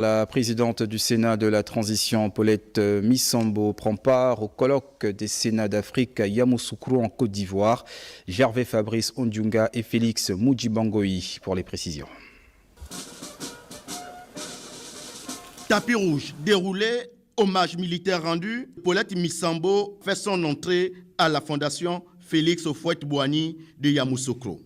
La présidente du Sénat de la transition, Paulette Missambo, prend part au colloque des Sénats d'Afrique à Yamoussoukro en Côte d'Ivoire. Gervais Fabrice Ondiounga et Félix Moudjibangoï pour les précisions. Tapis rouge déroulé, hommage militaire rendu. Paulette Missambo fait son entrée à la fondation Félix Houphouët-Boigny de Yamoussoukro.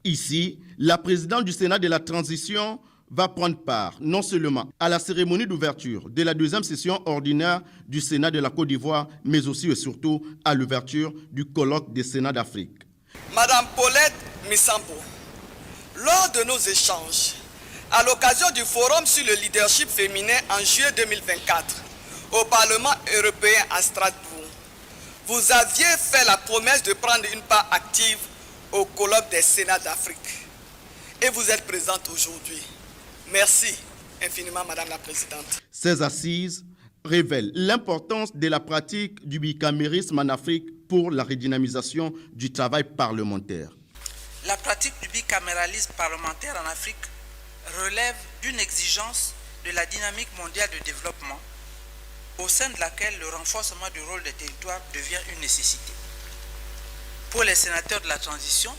Ici, la présidente du Sénat de la transition va prendre part non seulement à la cérémonie d'ouverture de la deuxième session ordinaire du Sénat de la Côte d'Ivoire, mais aussi et surtout à l'ouverture du colloque des Sénats d'Afrique. Madame Paulette Missambo, lors de nos échanges, à l'occasion du forum sur le leadership féminin en juillet 2024 au Parlement européen à Strasbourg, vous aviez fait la promesse de prendre une part active au colloque des Sénats d'Afrique. Et vous êtes présente aujourd'hui. Merci infiniment, Madame la Présidente. Ces assises révèlent l'importance de la pratique du bicamérisme en Afrique pour la redynamisation du travail parlementaire. La pratique du bicaméralisme parlementaire en Afrique relève d'une exigence de la dynamique mondiale de développement, au sein de laquelle le renforcement du rôle des territoires devient une nécessité. Pour les sénateurs de la transition,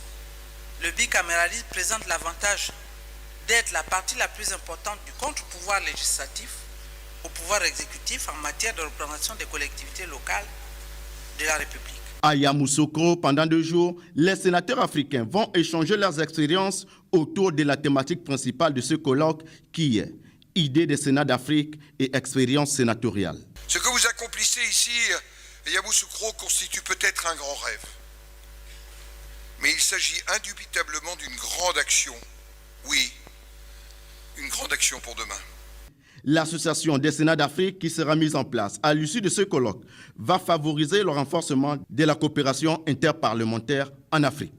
le bicaméralisme présente l'avantage d'être la partie la plus importante du contre-pouvoir législatif au pouvoir exécutif en matière de représentation des collectivités locales de la République. À Yamoussoukro, pendant 2 jours, les sénateurs africains vont échanger leurs expériences autour de la thématique principale de ce colloque qui est idées des Sénats d'Afrique et expérience sénatoriale. Ce que vous accomplissez ici à Yamoussoukro constitue peut-être un grand rêve. Mais il s'agit indubitablement d'une grande action. Oui, une grande action pour demain. L'association des Sénats d'Afrique qui sera mise en place à l'issue de ce colloque va favoriser le renforcement de la coopération interparlementaire en Afrique.